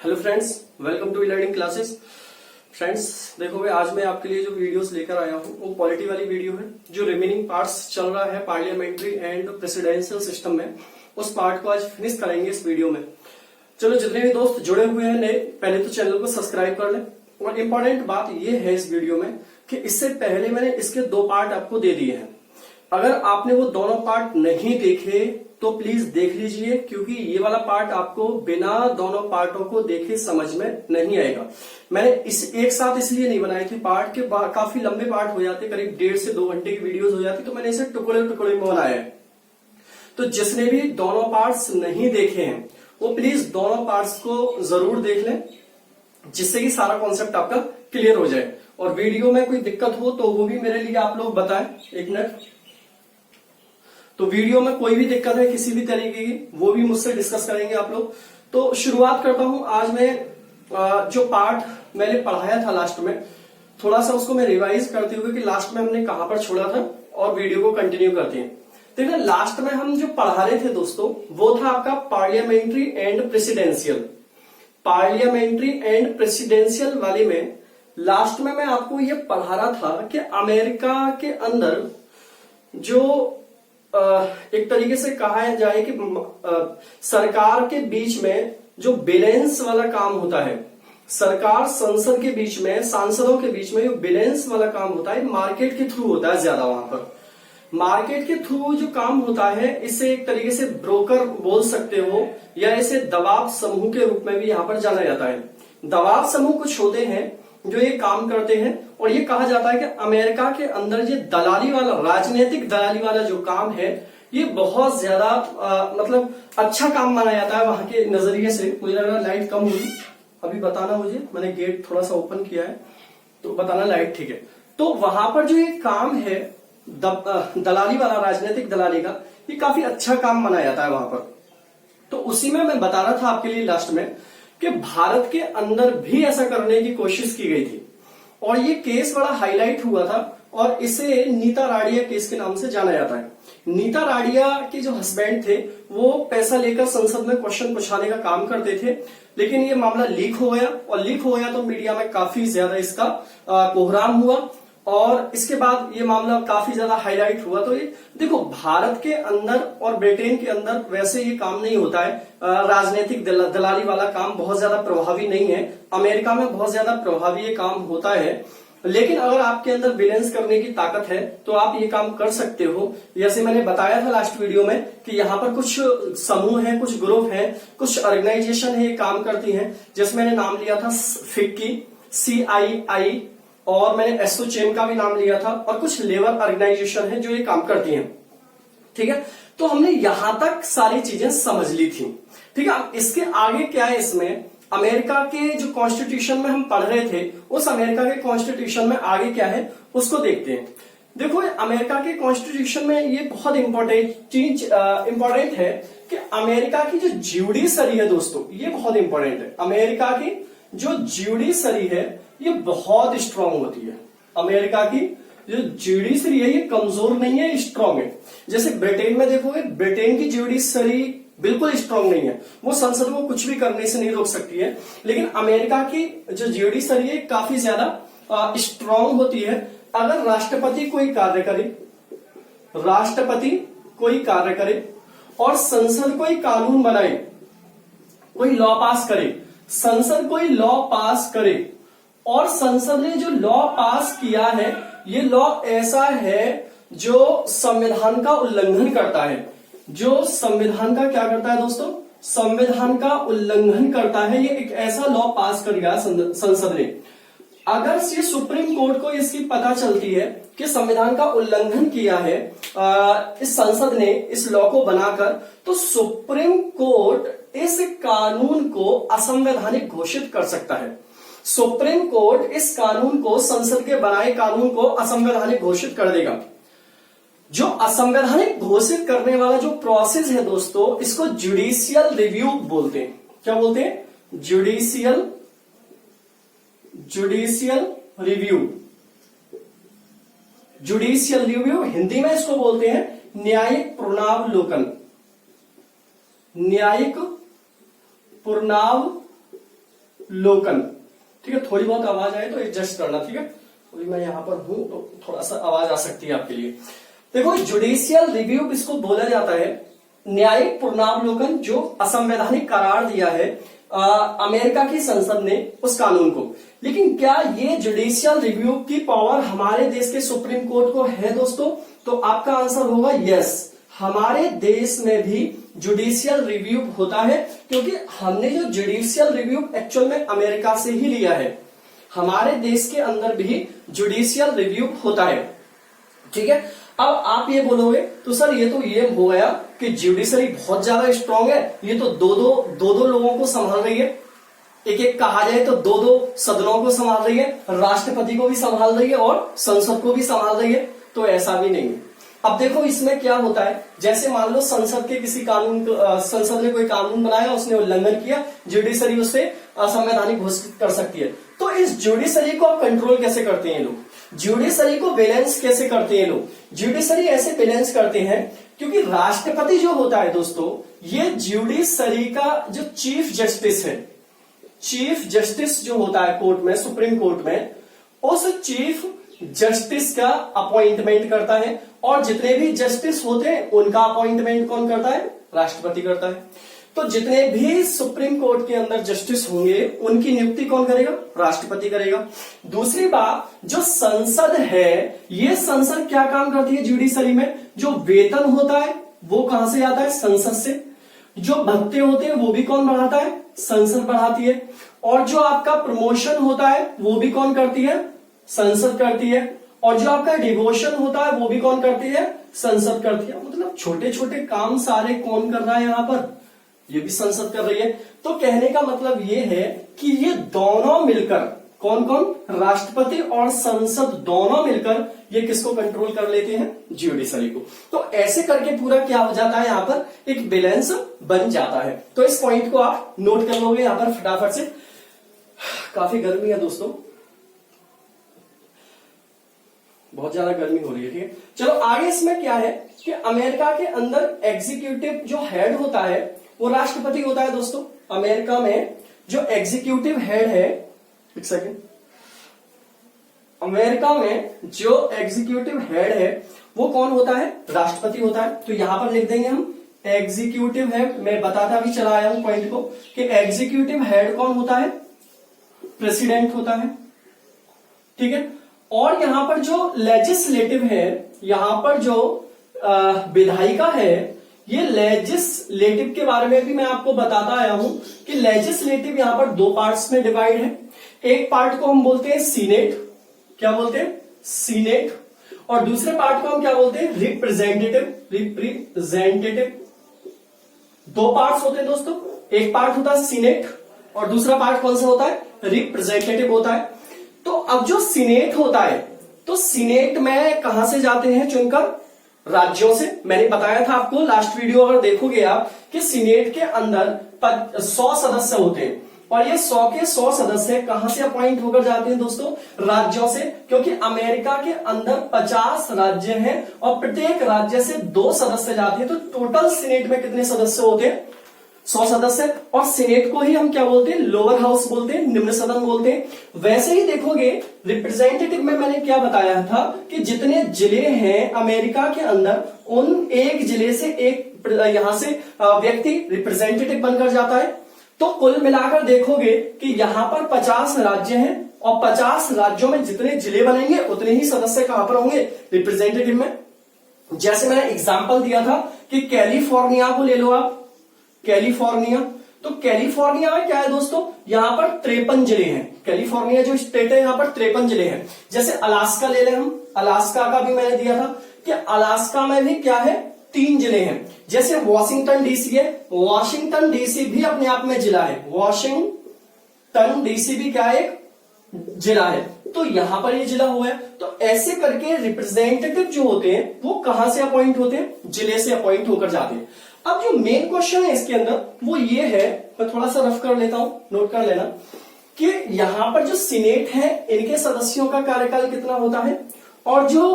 Hello friends, welcome to learning classes. Friends देखोगे आज मैं आपके लिए जो वीडियोस लेकर आया हूँ वो पॉलिटी वाली वीडियो है। जो रिमेनिंग पार्ट्स चल रहा है पार्लियामेंट्री एंड प्रेसिडेंशियल सिस्टम में, उस पार्ट को आज फिनिश करेंगे इस वीडियो में। चलो, जितने भी दोस्त जुड़े हुए हैं नए, पहले तो चैनल को सब्सक्राइब कर लें। और इम्पोर्टेंट बात ये है इस वीडियो में कि इससे पहले मैंने इसके 2 पार्ट आपको दे दिए हैं। अगर आपने वो दोनों पार्ट नहीं देखे तो प्लीज देख लीजिए, क्योंकि ये वाला पार्ट आपको बिना दोनों पार्टों को देखे समझ में नहीं आएगा। मैंने इस एक साथ इसलिए नहीं बनाए थे पार्ट के, काफी लंबे पार्ट हो जाते, करीब 1.5 से 2 घंटे की वीडियोस हो जाती, तो मैंने इसे टुकड़े टुकड़े में बनाया है। तो जिसने भी दोनों पार्ट्स नहीं देखे हैं वो प्लीज दोनों पार्ट्स को जरूर देख लें, जिससे कि सारा कॉन्सेप्ट आपका क्लियर हो जाए। और वीडियो में कोई दिक्कत हो तो वो भी मेरे लिए आप लोग बताएं। एक मिनट। तो वीडियो में कोई भी दिक्कत है किसी भी तरीके की, वो भी मुझसे डिस्कस करेंगे आप लोग। तो शुरुआत करता हूं। आज मैं जो पार्ट मैंने पढ़ाया था लास्ट में, थोड़ा सा उसको मैं रिवाइज करते हुए कि लास्ट में हमने कहां पर छोड़ा था, और वीडियो को कंटिन्यू करते हैं। देखिए, लास्ट में हम जो पढ़ा रहे थे दोस्तों, वो था आपका parliamentary and presidential. Parliamentary and presidential वाले में लास्ट में मैं आपको ये पढ़ा रहा था कि अमेरिका के अंदर जो एक तरीके से कहा जाए कि सरकार के बीच में जो बैलेंस वाला काम होता है, सरकार संसद के बीच में, सांसदों के बीच में जो बैलेंस वाला काम होता है, मार्केट के थ्रू होता है ज्यादा। वहां पर मार्केट के थ्रू जो काम होता है, इसे एक तरीके से ब्रोकर बोल सकते हो, या इसे दबाव समूह के रूप में भी यहां पर जाना जाता है। दबाव समूह कुछ होते हैं जो ये काम करते हैं, और ये कहा जाता है कि अमेरिका के अंदर ये दलाली वाला, राजनीतिक दलाली वाला जो काम है, ये बहुत ज्यादा मतलब अच्छा काम माना जाता है वहां के नजरिए से। मुझे लग रहा है लाइट कम हुई, अभी बताना मुझे, मैंने गेट थोड़ा सा ओपन किया है तो बताना लाइट ठीक है। तो वहां पर जो ये काम है दलाली वाला, राजनीतिक दलाली का, ये काफी अच्छा काम माना जाता है वहां पर। तो उसी में मैं बता रहा था आपके लिए लास्ट में कि भारत के अंदर भी ऐसा करने की कोशिश की गई थी, और ये केस बड़ा हाईलाइट हुआ था, और इसे नीता राडिया केस के नाम से जाना जाता है। नीता राडिया के जो हस्बैंड थे वो पैसा लेकर संसद में क्वेश्चन पूछाने का काम करते थे, लेकिन ये मामला लीक हो गया, और लीक हो गया तो मीडिया में काफी ज्यादा इसका कोहराम हुआ, और इसके बाद ये मामला काफी ज्यादा हाईलाइट हुआ। तो ये देखो, भारत के अंदर और ब्रिटेन के अंदर वैसे ये काम नहीं होता है, राजनीतिक दलाली वाला काम बहुत ज्यादा प्रभावी नहीं है। अमेरिका में बहुत ज्यादा प्रभावी ये काम होता है, लेकिन अगर आपके अंदर बैलेंस करने की ताकत है तो आप ये काम कर सकते हो। जैसे मैंने बताया था लास्ट वीडियो में कि यहाँ पर कुछ समूह हैं, कुछ ग्रुप हैं, कुछ ऑर्गेनाइजेशन है, ये काम करती हैं। जैसे मैंने नाम लिया था फिक्की, CII, और मैंने एसोचेम का भी नाम लिया था, और कुछ लेबर ऑर्गेनाइजेशन है जो ये काम करती हैं। ठीक है, तो हमने यहां तक सारी चीजें समझ ली थी। ठीक है, इसके आगे क्या है, इसमें अमेरिका के जो कॉन्स्टिट्यूशन में हम पढ़ रहे थे, उस अमेरिका के कॉन्स्टिट्यूशन में आगे क्या है उसको देखते हैं। देखो, अमेरिका के कॉन्स्टिट्यूशन में ये बहुत इंपॉर्टेंट चीज इंपॉर्टेंट है कि अमेरिका की जो ज्यूडिशरी है दोस्तों, ये बहुत इंपॉर्टेंट है। अमेरिका की जो ज्यूडिशरी है ये बहुत स्ट्रांग होती है। अमेरिका की जो ज्यूडिशरी है ये कमजोर नहीं है, स्ट्रांग है। जैसे ब्रिटेन में देखोगे, ब्रिटेन की ज्यूडिशरी बिल्कुल स्ट्रांग नहीं है, वो संसद को कुछ भी करने से नहीं रोक सकती है। लेकिन अमेरिका की जो ज्यूडिशरी है काफी ज्यादा स्ट्रांग होती है। अगर राष्ट्रपति कोई कार्य करे, राष्ट्रपति कोई कार्य करे और संसद कोई कानून बनाए, कोई लॉ पास करे, संसद कोई लॉ पास करे, और संसद ने जो लॉ पास किया है, ये लॉ ऐसा है जो संविधान का उल्लंघन करता है। जो संविधान का क्या करता है दोस्तों, संविधान का उल्लंघन करता है, ये एक ऐसा लॉ पास कर गया संसद ने। अगर ये सुप्रीम कोर्ट को इसकी पता चलती है कि संविधान का उल्लंघन किया है इस संसद ने इस लॉ को बनाकर, तो सुप्रीम कोर्ट इस कानून को असंवैधानिक घोषित कर सकता है। सुप्रीम कोर्ट इस कानून को, संसद के बनाए कानून को असंवैधानिक घोषित कर देगा। जो असंवैधानिक घोषित करने वाला जो प्रोसेस है दोस्तों, इसको जुडिशियल रिव्यू बोलते हैं। क्या बोलते हैं? Judicial review. Judicial review Hindi में इसको बोलते हैं न्यायिक पुनरावलोकन। न्यायिक पुनरावलोकन लोकन। ठीक है, थोड़ी बहुत आवाज आए तो एडजस्ट करना, ठीक है, अभी मैं यहां पर हूं तो थोड़ा सा आवाज आ सकती है आपके लिए। देखो जुडिशियल रिव्यू इसको बोला जाता है, न्यायिक पुनरावलोकन, जो असंवैधानिक करार दिया है अमेरिका की संसद ने उस कानून को। लेकिन क्या ये जुडिशियल रिव्यू की पावर हमारे देश के सुप्रीम कोर्ट को है दोस्तों? तो आपका आंसर होगा यस, हमारे देश में भी जुडिशियल रिव्यू होता है, क्योंकि हमने जो जुडिशियल रिव्यू एक्चुअल में अमेरिका से ही लिया है। हमारे देश के अंदर भी जुडिशियल रिव्यू होता है। ठीक है, अब आप ये बोलोगे तो सर ये हो गया कि जुडिशरी बहुत ज्यादा स्ट्रांग है, ये तो दो लोगों को संभाल रही है, एक एक कहा जाए तो दो सदनों को संभाल रही है, राष्ट्रपति को भी संभाल रही है और संसद को भी संभाल रही है। तो ऐसा भी नहीं है। अब देखो इसमें क्या होता है, जैसे मान लो संसद के किसी कानून संसद ने कोई कानून बनाया, उसने उल्लंघन किया, जुडिशरी उसे असंवैधानिक घोषित कर सकती है। तो इस जुडिशरी को आप कंट्रोल कैसे करते हैं लोग, जुडिशरी को बैलेंस कैसे करते हैं लोग? जुडिशरी ऐसे बैलेंस करते हैं क्योंकि राष्ट्रपति जो होता है दोस्तों, ये जुडिशरी का जो चीफ जस्टिस है, चीफ जस्टिस जो होता है कोर्ट में, सुप्रीम कोर्ट में, उस चीफ जस्टिस का अपॉइंटमेंट करता है। और जितने भी जस्टिस होते हैं उनका अपॉइंटमेंट कौन करता है? राष्ट्रपति करता है। तो जितने भी सुप्रीम कोर्ट के अंदर जस्टिस होंगे उनकी नियुक्ति कौन करेगा? राष्ट्रपति करेगा। दूसरी बात, जो संसद है, ये संसद क्या काम करती है जुडिशरी में? जो वेतन होता है वो कहां से आता है? संसद से। जो भत्ते होते हैं वो भी कौन बढ़ाता है? संसद बढ़ाती है। और जो आपका प्रमोशन होता है वो भी कौन करती है? संसद करती है। और जो आपका डिवोशन होता है वो भी कौन करती है? संसद करती है। मतलब छोटे छोटे काम सारे कौन कर रहा है यहां पर? ये भी संसद कर रही है। तो कहने का मतलब ये है कि ये दोनों मिलकर, कौन कौन? राष्ट्रपति और संसद दोनों मिलकर ये किसको कंट्रोल कर लेते हैं? जुडिशरी को। तो ऐसे करके पूरा क्या हो जाता है, यहां पर एक बैलेंस बन जाता है। तो इस पॉइंट को आप नोट कर लोगे यहां पर फटाफट से। काफी गर्मी है दोस्तों, बहुत ज्यादा गर्मी हो रही है। ठीक है, चलो आगे इसमें क्या है कि अमेरिका के अंदर एग्जीक्यूटिव जो हेड होता है वो राष्ट्रपति होता है दोस्तों। अमेरिका में जो एग्जीक्यूटिव हेड है, एक सेकेंड, अमेरिका में जो एग्जीक्यूटिव हेड है वो कौन होता है? राष्ट्रपति होता है। तो यहां पर लिख देंगे हम एग्जीक्यूटिव हेड। मैं बताता भी चला आया हूं पॉइंट को कि एग्जीक्यूटिव हेड कौन होता है? प्रेसिडेंट होता है। ठीक है, और यहां पर जो लेजिस्लेटिव है, यहां पर जो विधायिका है, ये लेजिस्लेटिव के बारे में भी मैं आपको बताता आया हूं कि लेजिस्लेटिव यहां पर दो पार्ट्स में डिवाइड है। एक पार्ट को हम बोलते हैं सीनेट, क्या बोलते हैं? सीनेट। और दूसरे पार्ट को हम क्या बोलते हैं? रिप्रेजेंटेटिव। रिप्रेजेंटेटिव दो पार्ट्स होते हैं दोस्तों, एक पार्ट होता है सीनेट और दूसरा पार्ट कौन सा होता है? रिप्रेजेंटेटिव होता है। तो अब जो सीनेट होता है, तो सीनेट में कहां से जाते हैं चुनकर? राज्यों से। मैंने बताया था आपको लास्ट वीडियो अगर देखोगे आप कि सीनेट के अंदर 100 सदस्य होते हैं और ये 100 के 100 सदस्य कहां से अपॉइंट होकर जाते हैं दोस्तों? राज्यों से। क्योंकि अमेरिका के अंदर 50 राज्य हैं और प्रत्येक राज्य से 2 सदस्य जाते हैं। तो टोटल सीनेट में कितने सदस्य होते हैं? 100 सदस्य। और सीनेट को ही हम क्या बोलते हैं? लोअर हाउस बोलते हैं, निम्न सदन बोलते हैं। वैसे ही देखोगे रिप्रेजेंटेटिव में मैंने क्या बताया था कि जितने जिले हैं अमेरिका के अंदर, उन एक जिले से एक यहां से व्यक्ति रिप्रेजेंटेटिव बनकर जाता है। तो कुल मिलाकर देखोगे कि यहां पर 50 राज्य हैं और 50 राज्यों में जितने जिले बनेंगे उतने ही सदस्य कहां पर होंगे? रिप्रेजेंटेटिव में। जैसे मैंने एग्जांपल दिया था कि कैलिफोर्निया को ले लो आप, कैलिफोर्निया। तो कैलिफोर्निया में क्या है दोस्तों? यहां पर 53 जिले हैं। कैलिफोर्निया जो स्टेट है यहां पर 53 जिले हैं। जैसे अलास्का ले लें हम, अलास्का का भी मैंने दिया था कि अलास्का में भी क्या है? 3 जिले हैं। जैसे वॉशिंगटन डीसी है, वॉशिंगटन डीसी भी अपने आप में जिला है। वॉशिंगटन डीसी भी क्या है? एक जिला है। तो यहां पर ये जिला हुआ है। तो ऐसे करके रिप्रेजेंटेटिव जो होते हैं वो कहां से अपॉइंट होते हैं? जिले से अपॉइंट होकर जाते हैं। अब जो मेन क्वेश्चन है इसके अंदर वो ये है, मैं थोड़ा सा रफ कर लेता हूं, नोट कर लेना कि यहां पर जो सीनेट है इनके सदस्यों का कार्यकाल कितना होता है और जो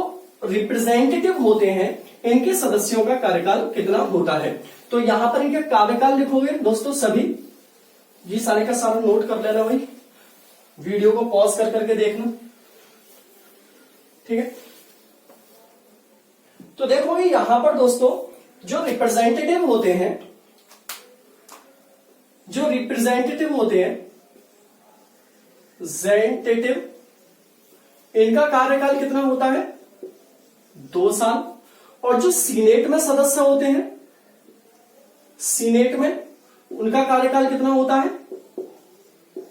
रिप्रेजेंटेटिव होते हैं इनके सदस्यों का कार्यकाल कितना होता है। तो यहां पर इनका कार्यकाल लिखोगे दोस्तों सभी ये सारे का सारा नोट कर लेना भाई, वीडियो को पॉज कर करके देखना, ठीक है। तो देखो भाई यहां पर दोस्तों जो रिप्रेजेंटेटिव होते हैं, इनका कार्यकाल कितना होता है? 2 साल। और जो सीनेट में सदस्य होते हैं, सीनेट में उनका कार्यकाल कितना होता है?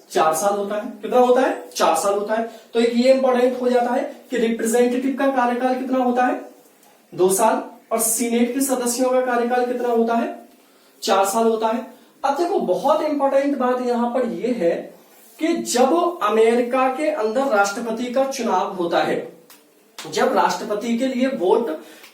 4 साल होता है। कितना होता है? 4 साल होता है। तो एक ये इंपॉर्टेंट हो जाता है कि रिप्रेजेंटेटिव का कार्यकाल कितना होता है? 2 साल। और सीनेट के सदस्यों का कार्यकाल कितना होता है? 4 साल होता है। अब देखो बहुत इंपॉर्टेंट बात यहां पर यह है कि जब अमेरिका के अंदर राष्ट्रपति का चुनाव होता है, जब राष्ट्रपति के लिए वोट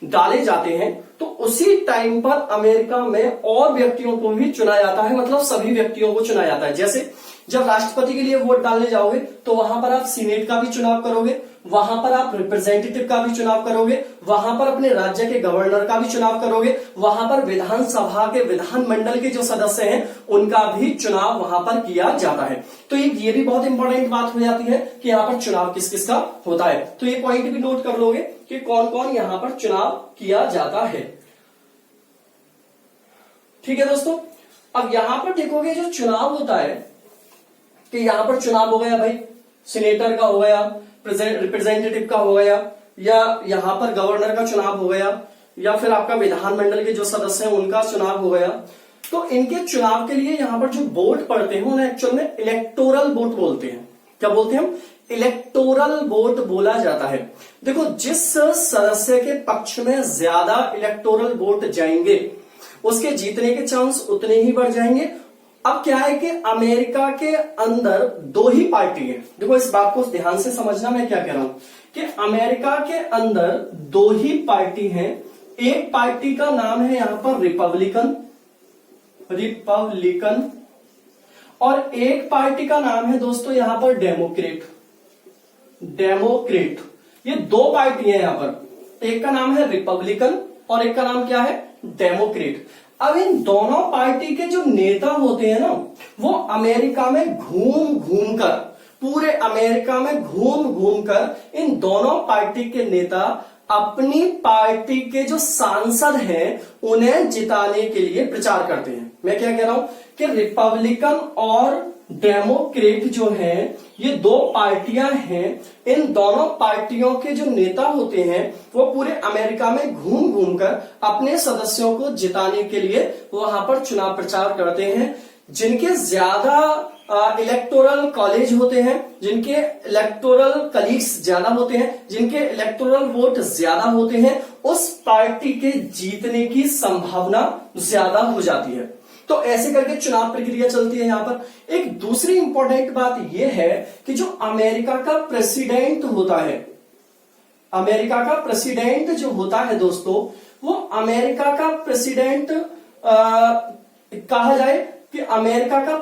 डाले जाते हैं, तो उसी टाइम पर अमेरिका में और व्यक्तियों को भी चुना जाता है, मतलब सभी व्यक्तियों को चुना जाता है। जैसे जब राष्ट्रपति के लिए वोट डालने जाओगे तो वहां पर आप सीनेट का भी चुनाव करोगे, वहां पर आप रिप्रेजेंटेटिव का भी चुनाव करोगे, वहां पर अपने राज्य के गवर्नर का भी चुनाव करोगे, वहां पर विधानसभा के विधानमंडल के जो सदस्य हैं उनका भी चुनाव वहां पर किया जाता है। तो ये भी बहुत इंपॉर्टेंट बात हो जाती है कि यहाँ पर चुनाव किस किस का होता है। तो ये पॉइंट भी नोट कर लोगे कि कौन कौन यहां पर चुनाव किया जाता है, ठीक है दोस्तों। अब यहां पर देखोगे जो चुनाव होता है कि यहां पर चुनाव हो गया भाई, सीनेटर का हो गया, रिप्रेजेंटेटिव का हो गया, या यहां पर गवर्नर का चुनाव हो गया, या फिर आपका विधानमंडल के जो सदस्य हैं उनका चुनाव हो गया। तो इनके चुनाव के लिए यहां पर जो वोट पड़ते हैं उन्हें एक्चुअल में इलेक्टोरल वोट बोलते हैं। क्या बोलते हैं हम? इलेक्टोरल वोट बोला जाता है। देखो जिस सदस्य के पक्ष में ज्यादा इलेक्टोरल वोट जाएंगे उसके जीतने के चांस उतने ही बढ़ जाएंगे। अब क्या है कि अमेरिका के अंदर 2 ही पार्टी है। देखो इस बात को ध्यान से समझना मैं क्या कह रहा हूं कि अमेरिका के अंदर 2 ही पार्टी हैं। एक पार्टी का नाम है यहां पर रिपब्लिकन, और एक पार्टी का नाम है दोस्तों यहां पर डेमोक्रेट। ये 2 पार्टी है यहां पर, एक का नाम है रिपब्लिकन और एक का नाम क्या है? डेमोक्रेट। अब इन दोनों पार्टी के जो नेता होते हैं ना, वो अमेरिका में घूम घूम कर, पूरे अमेरिका में घूम घूम कर इन दोनों पार्टी के नेता अपनी पार्टी के जो सांसद हैं उन्हें जिताने के लिए प्रचार करते हैं। मैं क्या कह रहा हूं कि रिपब्लिकन और डेमोक्रेट जो हैं ये 2 पार्टियां हैं। इन दोनों पार्टियों के जो नेता होते हैं वो पूरे अमेरिका में घूम घूम कर अपने सदस्यों को जिताने के लिए वहां पर चुनाव प्रचार करते हैं। जिनके ज्यादा इलेक्टोरल कॉलेज होते हैं, जिनके इलेक्टोरल कलीग्स ज्यादा होते हैं, जिनके इलेक्टोरल वोट ज्यादा होते हैं, उस पार्टी के जीतने की संभावना ज्यादा हो जाती है। तो ऐसे करके चुनाव प्रक्रिया चलती है। यहां पर एक दूसरी इंपॉर्टेंट बात यह है कि जो अमेरिका का प्रेसिडेंट होता है, अमेरिका का प्रेसिडेंट जो होता है दोस्तों, वो अमेरिका का प्रेसिडेंट कहा जाए कि अमेरिका के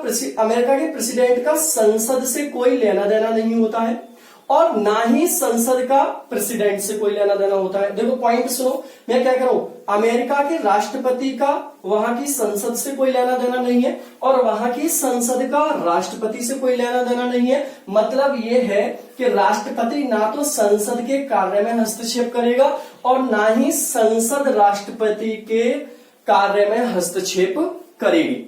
प्रेसिडेंट का संसद से कोई लेना देना नहीं होता है और ना ही संसद का प्रेसिडेंट से कोई लेना देना होता है। देखो पॉइंट सुनो, मैं क्या करूं, अमेरिका के राष्ट्रपति का वहां की संसद से कोई लेना देना नहीं है और वहां की संसद का राष्ट्रपति से कोई लेना देना नहीं है। मतलब ये है कि राष्ट्रपति ना तो संसद के कार्य में हस्तक्षेप करेगा और ना ही संसद राष्ट्रपति के कार्य में हस्तक्षेप करेगी।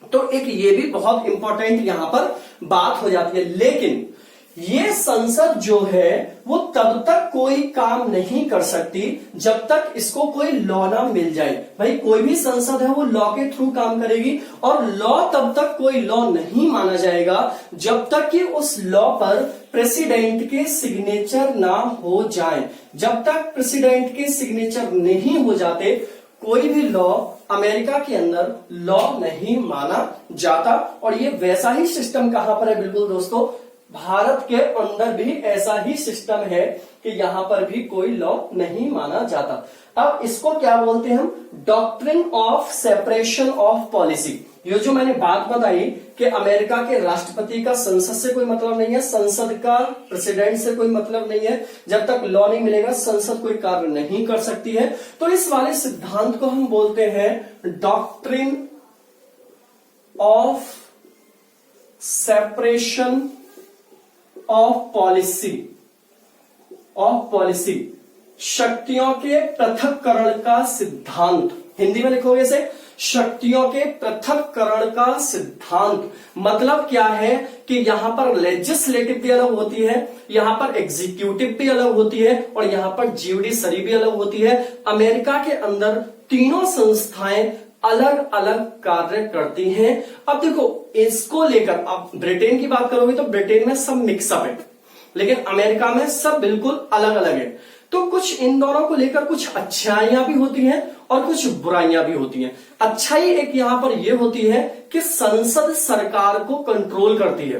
तो एक ये भी बहुत इंपॉर्टेंट यहां पर बात हो जाती है। लेकिन ये संसद जो है वो तब तक कोई काम नहीं कर सकती जब तक इसको कोई लॉ ना मिल जाए। भाई कोई भी संसद है वो लॉ के थ्रू काम करेगी और लॉ तब तक कोई लॉ नहीं माना जाएगा जब तक कि उस लॉ पर प्रेसिडेंट के सिग्नेचर ना हो जाए। जब तक प्रेसिडेंट के सिग्नेचर नहीं हो जाते कोई भी लॉ अमेरिका के अंदर लॉ नहीं माना जाता। और ये वैसा ही सिस्टम कहां पर है? बिल्कुल दोस्तों, भारत के अंदर भी ऐसा ही सिस्टम है कि यहां पर भी कोई लॉ नहीं माना जाता। अब इसको क्या बोलते हैं हम? Doctrine of separation of policy. ये जो मैंने बात बताई कि अमेरिका के राष्ट्रपति का संसद से कोई मतलब नहीं है, संसद का प्रेसिडेंट से कोई मतलब नहीं है, जब तक लॉ नहीं मिलेगा संसद कोई कार्य नहीं कर सकती है। तो इस वाले सिद्धांत को हम बोलते हैं doctrine of separation of policy, शक्तियों के पृथक्करण का सिद्धांत। हिंदी में लिखोगे इसे, शक्तियों के पृथक्करण का सिद्धांत। मतलब क्या है कि यहां पर लेजिस्लेटिव भी अलग होती है, यहां पर एग्जीक्यूटिव भी अलग होती है, और यहां पर ज्यूडिशरी भी अलग होती है। अमेरिका के अंदर तीनों संस्थाएं अलग अलग कार्य करती हैं। अब देखो, इसको लेकर आप ब्रिटेन की बात करोगे तो ब्रिटेन में सब मिक्सअप है, लेकिन अमेरिका में सब बिल्कुल अलग अलग है। तो कुछ इन दोनों को लेकर कुछ अच्छाइयां भी होती हैं और कुछ बुराइयां भी होती हैं। अच्छाई एक यहां पर यह होती है कि संसद सरकार को कंट्रोल करती है,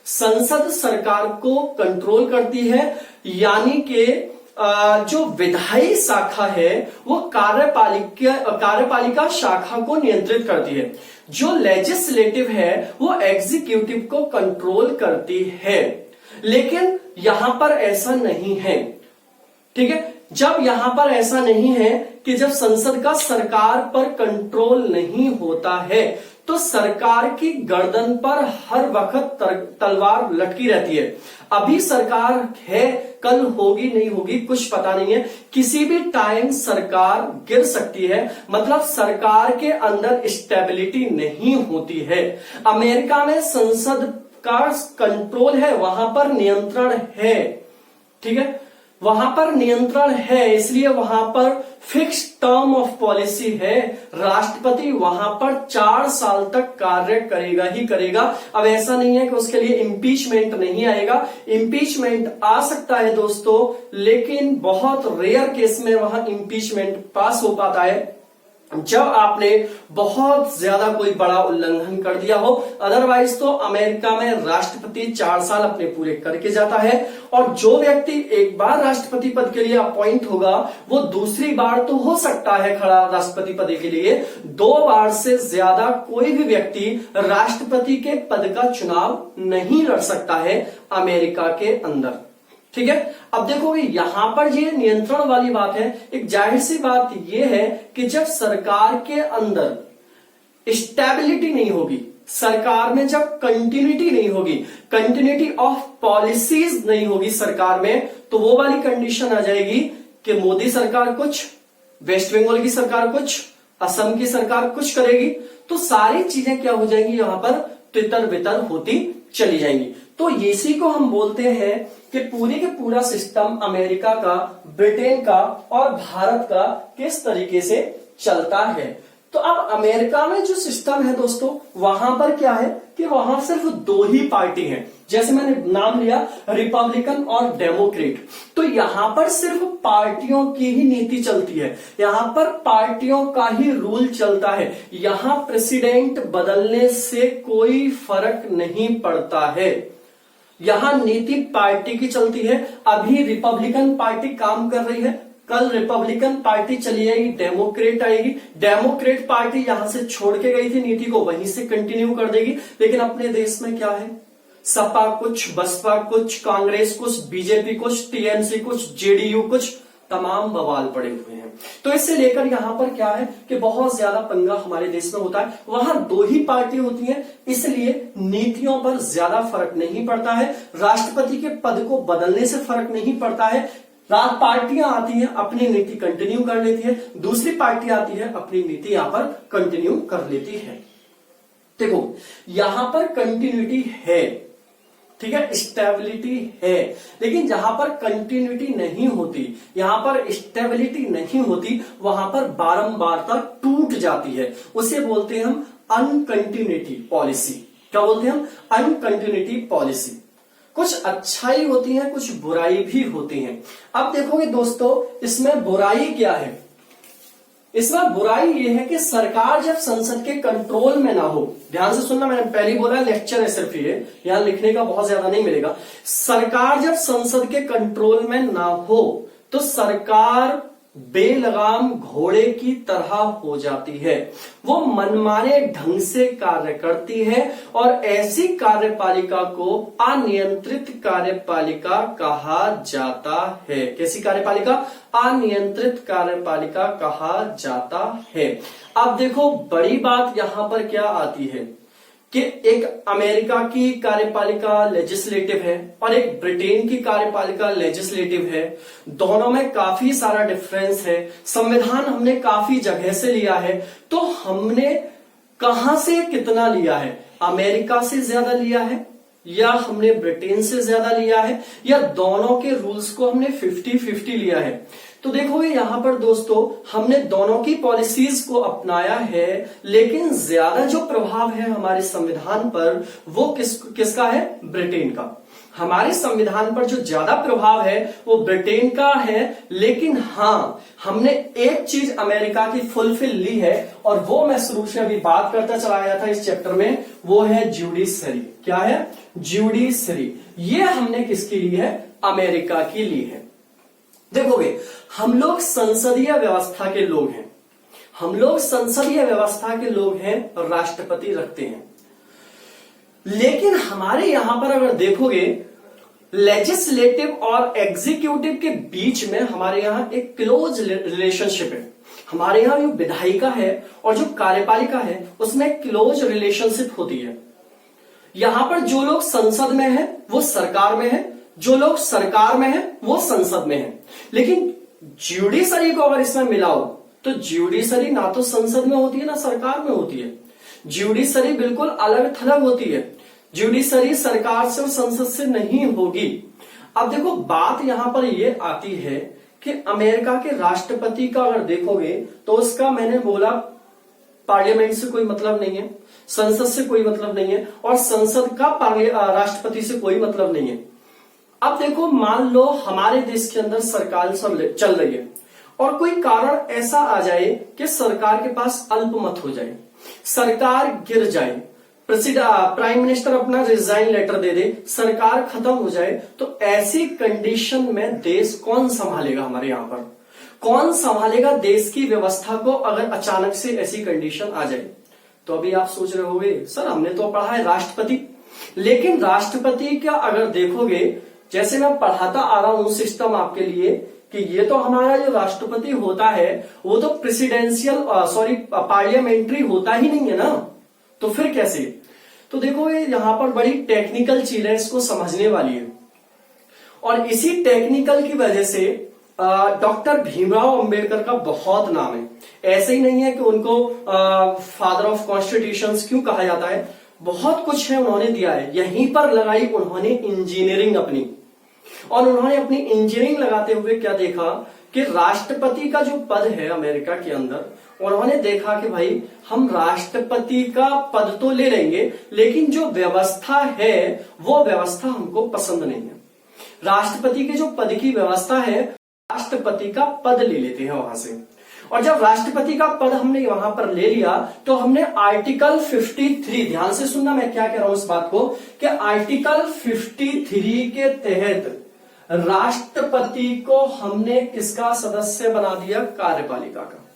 संसद सरकार को कंट्रोल करती है, यानी कि जो विधायी शाखा है वो कार्यपालिका शाखा को नियंत्रित करती है। जो लेजिस्लेटिव है वो एग्जीक्यूटिव को कंट्रोल करती है। लेकिन यहां पर ऐसा नहीं है, ठीक है। जब यहां पर ऐसा नहीं है कि जब संसद का सरकार पर कंट्रोल नहीं होता है तो सरकार की गर्दन पर हर वक्त तलवार लटकी रहती है। अभी सरकार है, कल होगी नहीं होगी कुछ पता नहीं है, किसी भी टाइम सरकार गिर सकती है। मतलब सरकार के अंदर स्टेबिलिटी नहीं होती है। अमेरिका में संसद का कंट्रोल है, वहां पर नियंत्रण है, ठीक है, वहां पर नियंत्रण है, इसलिए वहां पर फिक्स टर्म ऑफ पॉलिसी है। राष्ट्रपति वहां पर 4 साल तक कार्य करेगा ही करेगा। अब ऐसा नहीं है कि उसके लिए इम्पीचमेंट नहीं आएगा, इम्पीचमेंट आ सकता है दोस्तों, लेकिन बहुत रेयर केस में वहां इम्पीचमेंट पास हो पाता है जब आपने बहुत ज्यादा कोई बड़ा उल्लंघन कर दिया हो। अदरवाइज तो अमेरिका में राष्ट्रपति 4 साल अपने पूरे करके जाता है, और जो व्यक्ति एक बार राष्ट्रपति पद के लिए अपॉइंट होगा वो दूसरी बार तो हो सकता है खड़ा राष्ट्रपति पद के लिए, 2 बार से ज्यादा कोई भी व्यक्ति राष्ट्रपति के पद का चुनाव नहीं लड़ सकता है अमेरिका के अंदर, ठीक है। अब देखोगे यहां पर ये नियंत्रण वाली बात है। एक जाहिर सी बात यह है कि जब सरकार के अंदर स्टेबिलिटी नहीं होगी, सरकार में जब कंटिन्यूटी नहीं होगी, कंटिन्यूटी ऑफ पॉलिसीज नहीं होगी सरकार में, तो वो वाली कंडीशन आ जाएगी कि मोदी सरकार कुछ, वेस्ट बंगाल की सरकार कुछ, असम की सरकार कुछ करेगी, तो सारी चीजें क्या हो जाएंगी, यहां पर तितर बितर होती चली जाएंगी। तो इसी को हम बोलते हैं कि पूरी के पूरा सिस्टम अमेरिका का, ब्रिटेन का और भारत का किस तरीके से चलता है। तो अब अमेरिका में जो सिस्टम है दोस्तों, वहां पर क्या है कि वहां सिर्फ 2 ही पार्टी हैं, जैसे मैंने नाम लिया रिपब्लिकन और डेमोक्रेट। तो यहां पर सिर्फ पार्टियों की ही नीति चलती है, यहां पर पार्टियों का ही रूल चलता है। यहां प्रेसिडेंट बदलने से कोई फर्क नहीं पड़ता है, यहां नीति पार्टी की चलती है। अभी रिपब्लिकन पार्टी काम कर रही है, कल रिपब्लिकन पार्टी चली जाएगी, डेमोक्रेट आएगी, डेमोक्रेट पार्टी यहां से छोड़ के गई थी नीति को, वहीं से कंटिन्यू कर देगी। लेकिन अपने देश में क्या है, सपा कुछ, बसपा कुछ, कांग्रेस कुछ, बीजेपी कुछ, टीएमसी कुछ, जेडीयू कुछ, तमाम बवाल पड़े हुए हैं। तो इससे लेकर यहां पर क्या है कि बहुत ज्यादा पंगा हमारे देश में होता है। वहां 2 ही पार्टी होती है, इसलिए नीतियों पर ज्यादा फर्क नहीं पड़ता है, राष्ट्रपति के पद को बदलने से फर्क नहीं पड़ता है। पार्टियां आती हैं, अपनी नीति कंटिन्यू कर लेती है, दूसरी पार्टी आती है, अपनी नीति यहां पर कंटिन्यू कर लेती है। देखो यहां पर कंटिन्यूटी है, ठीक है, स्टेबिलिटी है, लेकिन जहां पर कंटिन्यूटी नहीं होती, यहां पर स्टेबिलिटी नहीं होती, वहां पर बारंबारता टूट जाती है। उसे बोलते हैं हम अनकंटिन्यूटी पॉलिसी। क्या बोलते हैं हम? अनकंटिन्यूटी पॉलिसी। कुछ अच्छाई होती है, कुछ बुराई भी होती है। अब देखोगे दोस्तों, इसमें बुराई क्या है? इसमें बुराई यह है कि सरकार जब संसद के कंट्रोल में ना हो, ध्यान से सुनना, मैंने पहले बोला लेक्चर है सिर्फ ये, यहां लिखने का बहुत ज्यादा नहीं मिलेगा। सरकार जब संसद के कंट्रोल में ना हो तो सरकार बेलगाम घोड़े की तरह हो जाती है, वो मनमाने ढंग से कार्य करती है, और ऐसी कार्यपालिका को अनियंत्रित कार्यपालिका कहा जाता है। कैसी कार्यपालिका? अनियंत्रित कार्यपालिका कहा जाता है। अब देखो बड़ी बात यहां पर क्या आती है कि एक अमेरिका की कार्यपालिका लेजिस्लेटिव है और एक ब्रिटेन की कार्यपालिका लेजिस्लेटिव है। दोनों में काफी सारा डिफरेंस है। संविधान हमने काफी जगह से लिया है, तो हमने कहां से कितना लिया है? अमेरिका से ज्यादा लिया है या हमने ब्रिटेन से ज्यादा लिया है, या दोनों के रूल्स को हमने 50-50 लिया है? तो देखोगे यहां पर दोस्तों, हमने दोनों की पॉलिसीज को अपनाया है, लेकिन ज्यादा जो प्रभाव है हमारे संविधान पर वो किसका है? ब्रिटेन का। हमारे संविधान पर जो ज्यादा प्रभाव है वो ब्रिटेन का है, लेकिन हां, हमने एक चीज अमेरिका की फुलफिल ली है, और वो मैं शुरू से अभी बात करता चला आया था इस चैप्टर में, वो है ज्यूडिशरी। क्या है? ज्यूडिशरी। ये हमने किसकी ली है? अमेरिका की ली है। देखोगे, हम लोग संसदीय व्यवस्था के लोग हैं, हम लोग संसदीय व्यवस्था के लोग हैं, राष्ट्रपति रखते हैं। लेकिन हमारे यहां पर अगर देखोगे, लेजिस्लेटिव और एग्जीक्यूटिव के बीच में हमारे यहां एक क्लोज रिलेशनशिप है। हमारे यहां जो विधायिका है और जो कार्यपालिका है उसमें क्लोज रिलेशनशिप होती है। यहां पर जो लोग संसद में है वो सरकार में है, जो लोग सरकार में है वो संसद में है। लेकिन ज्यूडिशरी को अगर इसमें मिलाओ तो ज्यूडिशरी ना तो संसद में होती है ना सरकार में होती है। ज्यूडिशरी बिल्कुल अलग थलग होती है। ज्यूडिशरी सरकार से और संसद से नहीं होगी। अब देखो, बात यहां पर यह आती है कि अमेरिका के राष्ट्रपति का अगर देखोगे तो उसका, मैंने बोला, पार्लियामेंट से कोई मतलब नहीं है, संसद से कोई मतलब नहीं है, और संसद का राष्ट्रपति से कोई मतलब नहीं है। अब देखो, मान लो हमारे देश के अंदर सरकार चल रही है और कोई कारण ऐसा आ जाए कि सरकार के पास अल्पमत हो जाए, सरकार गिर जाए, प्राइम मिनिस्टर अपना रिजाइन लेटर दे दे, सरकार खत्म हो जाए, तो ऐसी कंडीशन में देश कौन संभालेगा? हमारे यहां पर कौन संभालेगा देश की व्यवस्था को अगर अचानक से ऐसी कंडीशन आ जाए? तो अभी आप सोच रहे होंगे, सर हमने तो पढ़ा है राष्ट्रपति, लेकिन राष्ट्रपति का अगर देखोगे, जैसे मैं पढ़ाता आ रहा हूं सिस्टम आपके लिए, कि ये तो हमारा जो राष्ट्रपति होता है वो तो प्रेसिडेंशियल पार्लियामेंट्री होता ही नहीं है ना, तो फिर कैसे? तो देखो, ये यहां पर बड़ी टेक्निकल चीज है, इसको समझने वाली है। और इसी टेक्निकल की वजह से डॉक्टर भीमराव अंबेडकर का बहुत नाम है। ऐसे ही नहीं है कि उनको फादर ऑफ कॉन्स्टिट्यूशंस क्यों कहा जाता है, बहुत कुछ है उन्होंने दिया है। यहीं पर लगाई उन्होंने इंजीनियरिंग अपनी, और उन्होंने अपनी इंजीनियरिंग लगाते हुए क्या देखा कि राष्ट्रपति का जो पद है अमेरिका के अंदर, उन्होंने देखा कि भाई हम राष्ट्रपति का पद तो ले लेंगे, लेकिन जो व्यवस्था है वो व्यवस्था हमको पसंद नहीं है। राष्ट्रपति के जो पद की व्यवस्था है, राष्ट्रपति का पद ले लेते हैं वहां से। और जब राष्ट्रपति का पद हमने वहां पर ले लिया तो हमने आर्टिकल 53, ध्यान से सुनना मैं क्या कह रहा हूं इस बात को, कि आर्टिकल 53 के तहत राष्ट्रपति को हमने किसका सदस्य बना दिया? कार्यपालिका का।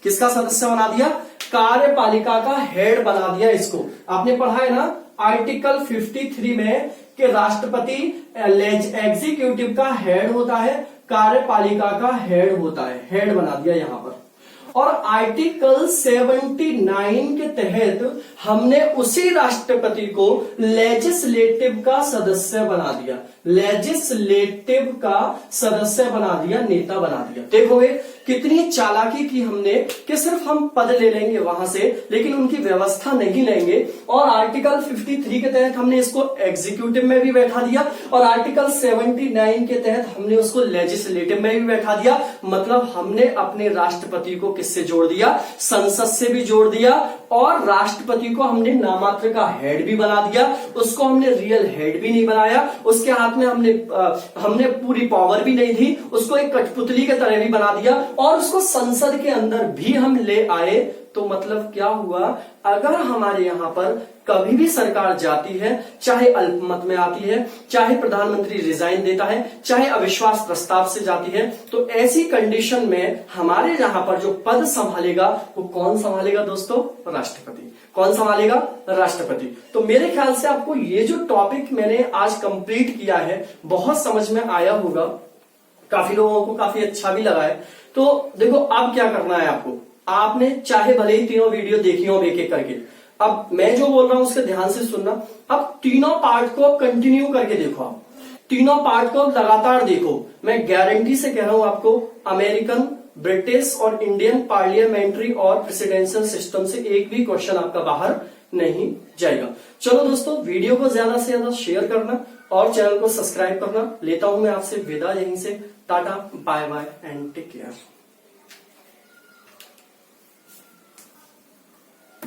किसका सदस्य बना दिया? कार्यपालिका का हेड बना दिया इसको। आपने पढ़ा है ना आर्टिकल 53 में कि राष्ट्रपति एग्जीक्यूटिव का हेड होता है, कार्यपालिका का हेड होता है, हेड बना दिया यहां पर। और आर्टिकल 79 के तहत हमने उसी राष्ट्रपति को लेजिस्लेटिव का सदस्य बना दिया, लेजिस्लेटिव का सदस्य बना दिया, नेता बना दिया। देखोगे कितनी चालाकी की हमने कि सिर्फ हम पद ले लेंगे वहां से, लेकिन उनकी व्यवस्था नहीं लेंगे। और आर्टिकल 53 के तहत हमने इसको एग्जीक्यूटिव में भी बैठा दिया, और आर्टिकल 79 के तहत हमने उसको लेजिस्लेटिव में भी बैठा दिया। मतलब हमने अपने राष्ट्रपति को किससे जोड़ दिया? संसद से भी जोड़ दिया, और राष्ट्रपति को हमने नामात्र का हेड भी बना दिया, उसको हमने रियल हेड भी नहीं बनाया, उसके हाथ में हमने पूरी पावर भी नहीं दी, उसको एक कठपुतली के तरह भी बना दिया, और उसको संसद के अंदर भी हम ले आए। तो मतलब क्या हुआ? अगर हमारे यहां पर कभी भी सरकार जाती है, चाहे अल्पमत में आती है, चाहे प्रधानमंत्री रिजाइन देता है, चाहे अविश्वास प्रस्ताव से जाती है, तो ऐसी कंडीशन में हमारे यहां पर जो पद संभालेगा वो कौन संभालेगा दोस्तों? राष्ट्रपति। कौन संभालेगा? राष्ट्रपति। तो मेरे ख्याल से आपको ये जो टॉपिक मैंने आज कंप्लीट किया है बहुत समझ में आया होगा, काफी लोगों को काफी अच्छा भी लगा है। तो देखो अब क्या करना है आपको, आपने चाहे भले ही तीनों वीडियो देखी हो एक एक करके, अब मैं जो बोल रहा हूं उसके ध्यान से सुनना। अब तीनों पार्ट को अब कंटिन्यू करके देखो, आप तीनों पार्ट को लगातार देखो। मैं गारंटी से कह रहा हूं आपको, अमेरिकन, ब्रिटिश और इंडियन पार्लियामेंट्री और प्रेसिडेंशियल सिस्टम से एक भी क्वेश्चन आपका बाहर नहीं जाएगा। चलो दोस्तों, वीडियो को ज्यादा से ज्यादा शेयर करना और चैनल को सब्सक्राइब करना। लेता हूं मैं आपसे विदा यहीं से। Tata, bye bye and take care.